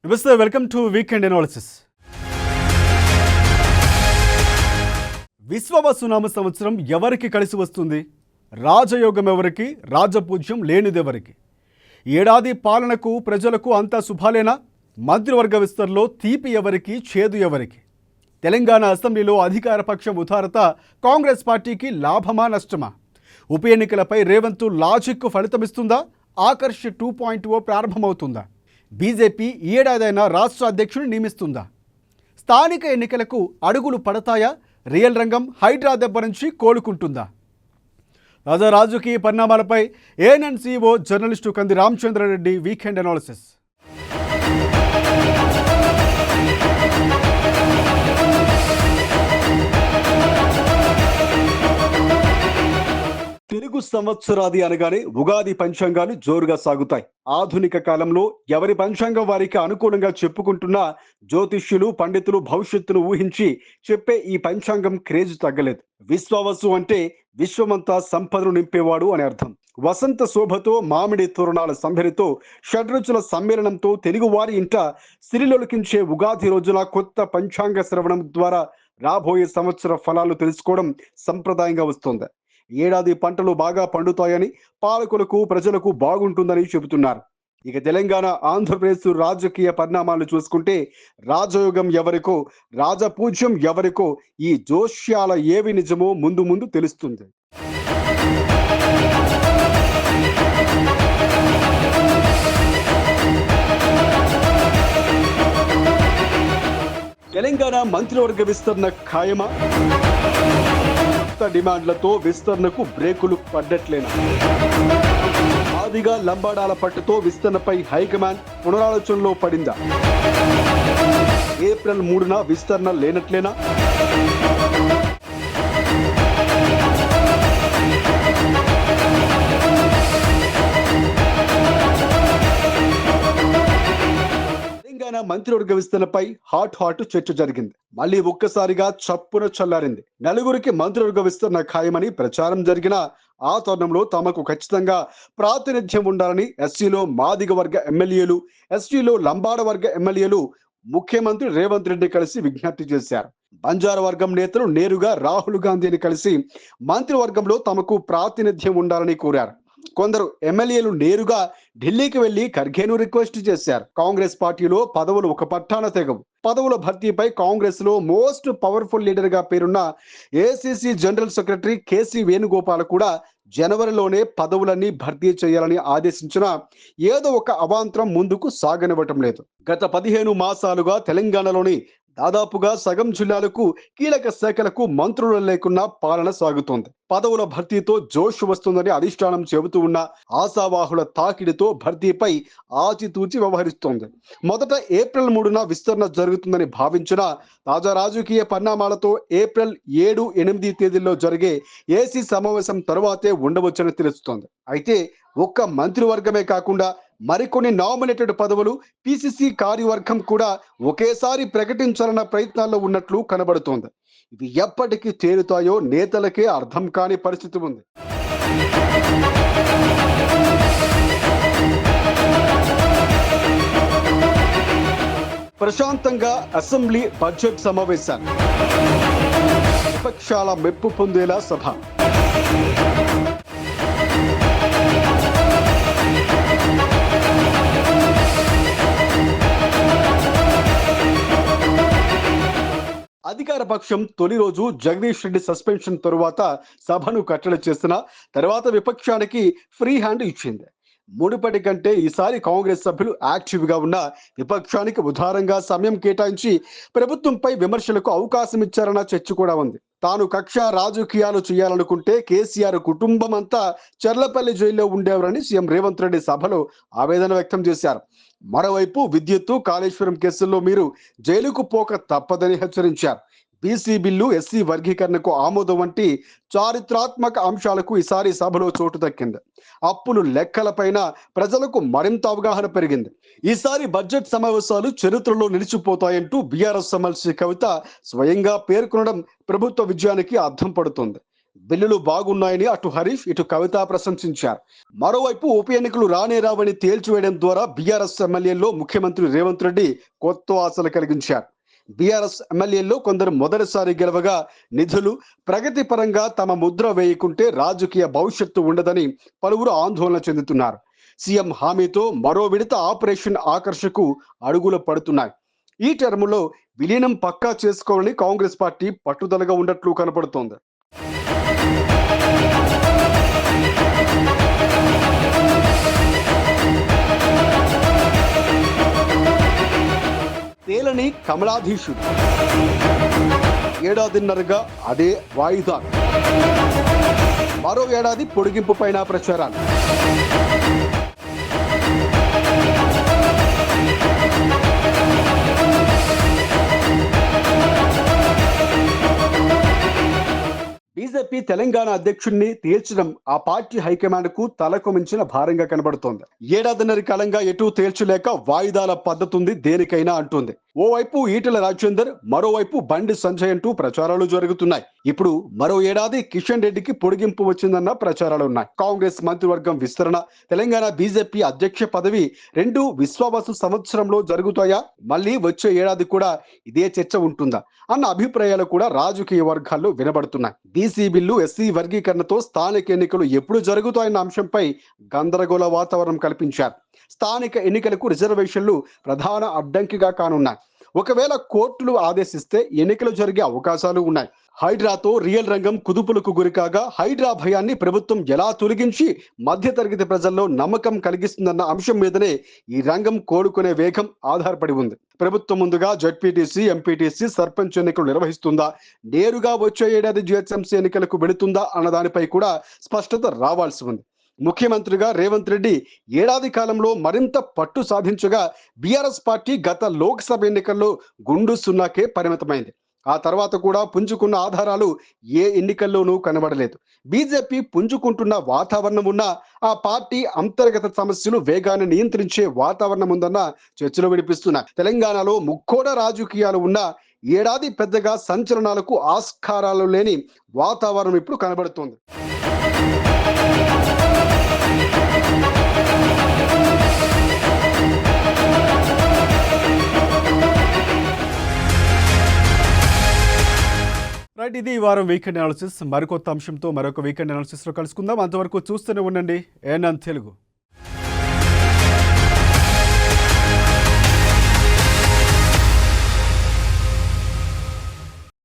నమస్తే, welcome to weekend analysis. విశ్వవసునామ సంవత్సరం ఎవరికి కలిసి వస్తుంది? రాజయోగం ఎవరికి, రాజపూజ్యం లేనిదెవరికి? ఏడాది పాలనకు ప్రజలకు అంతా శుభాలేనా? మంత్రివర్గ విస్తరణలో తీపి ఎవరికి, చేదు ఎవరికి? తెలంగాణ అసెంబ్లీలో అధికార పక్షం ఉదారత కాంగ్రెస్ పార్టీకి లాభమా నష్టమా? ఉప ఎన్నికలపై రేవంత్ లాజిక్ ఫలితమిస్తుందా? ఆకర్ష్ 2.0 ప్రారంభమవుతుందా? బీజేపీ ఏడాదైనా రాష్ట్ర అధ్యక్షుడిని నియమిస్తుందా? స్థానిక ఎన్నికలకు అడుగులు పడతాయా? రియల్ రంగం హైడ్రా దెబ్బ నుంచి కోలుకుంటుందా? తాజా రాజకీయ పరిణామాలపై ఏఎన్ఎన్ జర్నలిస్టు కంది రామచంద్రారెడ్డి వీకెండ్ అనాలిసిస్. తెలుగు సంవత్సరాది అనగానే ఉగాది పంచాంగాలు జోరుగా సాగుతాయి. ఆధునిక కాలంలో ఎవరి పంచాంగం వారికి అనుకూలంగా చెప్పుకుంటున్న జ్యోతిష్యులు, పండితులు భవిష్యత్తును ఊహించి చెప్పే ఈ పంచాంగం క్రేజ్ తగ్గలేదు. విశ్వవసు అంటే విశ్వమంతా సంపదను నింపేవాడు అని అర్థం. వసంత శోభతో, మామిడి తోరణాల సంభరితో, షడ్రుచుల సమ్మేళనంతో తెలుగు వారి ఇంట సిరిలొలికించే ఉగాది రోజున కొత్త పంచాంగ శ్రవణం ద్వారా రాబోయే సంవత్సర ఫలాలు తెలుసుకోవడం సంప్రదాయంగా వస్తోంది. ఏడాది పంటలు బాగా పండుతాయని, పాలకులకు ప్రజలకు బాగుంటుందని చెబుతున్నారు. ఇక తెలంగాణ, ఆంధ్రప్రదేశ్ రాజకీయ పరిణామాలు చూసుకుంటే రాజయోగం ఎవరికో, రాజపూజ్యం ఎవరికో ఈ జోష్యాల ఏవి నిజమో ముందు ముందు తెలుస్తుంది. తెలంగాణ మంత్రివర్గ విస్తరణ ఖాయమా? డిమాండ్లతో విస్తరణకు బ్రేకులు పడ్డట్లేనా? ఆదిగా లంబాడాల పట్టుతో విస్తరణపై హైకమాండ్ పునరాలోచనలో పడిందా? ఏప్రిల్ 3న విస్తరణ లేనట్లేనా? తెలంగాణ మంత్రివర్గ విస్తరణపై హాట్ చర్చ జరిగింది. మళ్ళీ ఒక్కసారిగా చప్పున చల్లారింది. నలుగురికి మంత్రివర్గ విస్తరణ ఖాయమని ప్రచారం జరిగిన ఆ తరుణంలో తమకు ఖచ్చితంగా ప్రాతినిధ్యం ఉండాలని ఎస్సీలో మాదిగ వర్గ ఎమ్మెల్యేలు, ఎస్టీలో లంబాడ వర్గ ఎమ్మెల్యేలు ముఖ్యమంత్రి రేవంత్ రెడ్డి కలిసి విజ్ఞప్తి చేశారు. బంజారా వర్గం నేతలు నేరుగా రాహుల్ గాంధీని కలిసి మంత్రివర్గంలో తమకు ప్రాతినిధ్యం ఉండాలని కోరారు. కొందరు ఎమ్మెల్యేలు నేరుగా ఢిల్లీకి వెళ్లి ఖర్గేను రిక్వెస్ట్ చేశారు. కాంగ్రెస్ పార్టీలో పదవులు ఒక పట్టాన తెగవు. పదవుల భర్తీపై కాంగ్రెస్ లో మోస్ట్ పవర్ఫుల్ లీడర్ గా పేరున్న AICC general secretary KC Venugopal కూడా జనవరిలోనే పదవులన్నీ భర్తీ చేయాలని ఆదేశించిన ఏదో ఒక అవాంతరం ముందుకు సాగనివ్వటం లేదు. గత 15 మాసాలుగా తెలంగాణలోని దాదాపుగా సగం జిల్లాలకు, కీలక శాఖలకు మంత్రులు లేకున్నా పాలన సాగుతోంది. పదవుల భర్తీతో జోష్ వస్తుందని అధిష్టానం చెబుతూ ఉన్న ఆశావాహుల తాకిడితో భర్తీపై ఆచితూచి వ్యవహరిస్తోంది. మొదట ఏప్రిల్ 3న విస్తరణ జరుగుతుందని భావించిన తాజా రాజకీయ పరిణామాలతో ఏప్రిల్ 7, 8 తేదీల్లో జరిగే ఏసీ సమావేశం తరువాతే ఉండవచ్చని తెలుస్తోంది. అయితే ఒక్క మంత్రివర్గమే కాకుండా మరికొన్ని నామినేటెడ్ పదవులు, పిసిసి కార్యవర్గం కూడా ఒకేసారి ప్రకటించాలన్న ప్రయత్నాల్లో ఉన్నట్లు కనబడుతోంది. ఇవి ఎప్పటికీ తేలుతాయో నేతలకే అర్థం కాని పరిస్థితి ఉంది. ప్రశాంతంగా అసెంబ్లీ బడ్జెట్ సమావేశాలు, విపక్షాల మెప్పు పొందేలా సభ. అధికార పక్షం తొలి రోజు జగదీష్ రెడ్డి సస్పెన్షన్ తరువాత సభను కట్టడి చేసిన తర్వాత విపక్షానికి ఫ్రీ హ్యాండ్ ఇచ్చింది. మునుపటి కంటే ఈసారి కాంగ్రెస్ సభ్యులు యాక్టివ్ గా ఉన్న విపక్షానికి ఉదారంగా సమయం కేటాయించి ప్రభుత్వంపై విమర్శలకు అవకాశం ఇచ్చారన్న చర్చ కూడా ఉంది. తాను కక్ష రాజకీయాలు చేయాలనుకుంటే కేసీఆర్ కుటుంబం అంతా చర్లపల్లి జైల్లో ఉండేవారని సీఎం రేవంత్ రెడ్డి సభలో ఆవేదన వ్యక్తం చేశారు. మరోవైపు విద్యుత్తు, కాళేశ్వరం కేసుల్లో మీరు జైలుకు పోక తప్పదని హెచ్చరించారు. బీసీ బిల్లు, ఎస్సీ వర్గీకరణకు ఆమోదం వంటి చారిత్రాత్మక అంశాలకు ఈసారి సభలో చోటు దక్కింది. అప్పులు లెక్కలపైన ప్రజలకు మరింత అవగాహన పెరిగింది. ఈసారి బడ్జెట్ సమావేశాలు చరిత్రలో నిలిచిపోతాయంటూ బీఆర్ఎస్ ఎమ్మెల్సీ కవిత స్వయంగా పేర్కొనడం ప్రభుత్వ విజయానికి అర్థం పడుతుంది. బిల్లులు బాగున్నాయని అటు హరీష్ ఇటు కవిత ప్రశంసించారు. మరోవైపు ఉప ఎన్నికలు రానే రావని తేల్చివేయడం ద్వారా బీఆర్ఎస్ ఎమ్మెల్యేల్లో ముఖ్యమంత్రి రేవంత్ రెడ్డి కొత్త ఆశలు కలిగించారు. బీఆర్ఎస్ ఎమ్మెల్యేల్లో కొందరు మొదటిసారి గెలవగా నిధులు, ప్రగతి పరంగా తమ ముద్ర వేయకుంటే రాజకీయ భవిష్యత్తు ఉండదని పలువురు ఆందోళన చెందుతున్నారు. సీఎం హామీతో మరో విడత ఆపరేషన్ ఆకర్షకు అడుగులు పడుతున్నాయి. ఈ టర్ములో విలీనం పక్కా చేసుకోవాలని కాంగ్రెస్ పార్టీ పట్టుదలగా ఉన్నట్లు కనపడుతోంది. తేలని కమలాధీశుడు ఏడాదిన్నరగా అదే వాయిదా, మరో ఏడాది పొడిగింపు పైన ప్రచారాలు. బీజేపీ తెలంగాణ అధ్యక్షుడిని తేల్చడం ఆ పార్టీ హైకమాండ్ కు తలకు మించిన భారంగా కనబడుతోంది. ఏడాదిన్నర కాలంగా ఎటూ తేల్చలేక వాయిదాల పద్ధతుంది దేనికైనా అంటుంది. ఓవైపు ఈటెల రాజేందర్, మరోవైపు బండి సంజయ్ అంటూ ప్రచారాలు జరుగుతున్నాయి. ఇప్పుడు మరో ఏడాది కిషన్ రెడ్డికి పొడిగింపు వచ్చిందన్న ప్రచారాలు ఉన్నాయి. కాంగ్రెస్ మంత్రివర్గం విస్తరణ, తెలంగాణ బీజేపీ అధ్యక్ష పదవి రెండు విశ్వావసు సంవత్సరంలో జరుగుతాయా, మళ్ళీ వచ్చే ఏడాది కూడా ఇదే చర్చ ఉంటుందా అన్న అభిప్రాయాలు కూడా రాజకీయ వర్గాల్లో వినబడుతున్నాయి. బీసీ బిల్లు, ఎస్సీ వర్గీకరణతో స్థానిక ఎన్నికలు ఎప్పుడు జరుగుతాయన్న అంశంపై గందరగోళ వాతావరణం కల్పించారు. స్థానిక ఎన్నికలకు రిజర్వేషన్లు ప్రధాన అడ్డంకిగా కానున్నాయి. ఒకవేళ కోర్టులు ఆదేశిస్తే ఎన్నికలు జరిగే అవకాశాలు ఉన్నాయి. హైడ్రాతో రియల్ రంగం కుదుపులకు గురికాగా హైడ్రా భయాన్ని ప్రభుత్వం ఎలా తొలగించి మధ్యతరగతి ప్రజల్లో నమ్మకం కలిగిస్తుందన్న అంశం మీదనే ఈ రంగం కోలుకునే వేగం ఆధారపడి ఉంది. ప్రభుత్వం ముందుగా జడ్పీటీసీ, ఎంపీటీసీ, సర్పంచ్ ఎన్నికలు నిర్వహిస్తుందా, నేరుగా వచ్చే ఏడాది జిహెచ్ఎంసీ ఎన్నికలకు వెళుతుందా అన్న దానిపై కూడా స్పష్టత రావాల్సి ఉంది. ముఖ్యమంత్రిగా రేవంత్ రెడ్డి ఏడాది కాలంలో మరింత పట్టు సాధించగా బీఆర్ఎస్ పార్టీ గత లోక్సభ ఎన్నికల్లో గుండు సున్నాకే పరిమితమైంది. ఆ తర్వాత కూడా పుంజుకున్న ఆధారాలు ఏ ఎన్నికల్లోనూ కనబడలేదు. బీజేపీ పుంజుకుంటున్న వాతావరణం ఉన్నా ఆ పార్టీ అంతర్గత సమస్యలు వేగాన్ని నియంత్రించే వాతావరణం ఉందన్న చర్చలు వినిపిస్తున్నాయి. తెలంగాణలో ముక్కోణ రాజకీయాలు ఉన్నా ఏడాది పెద్దగా సంచలనాలకు ఆస్కారాలు లేని వాతావరణం ఇప్పుడు కనబడుతోంది. రైట్, ఇది ఈ వారం వీకెండ్ అనాలిసిస్. మరికొత్త అంశంతో మరొక వీకెండ్ అనాలిసిస్లో కలుసుకుందాం. అంతవరకు చూస్తూనే ఉండండి ఏఎన్ఎన్ తెలుగు.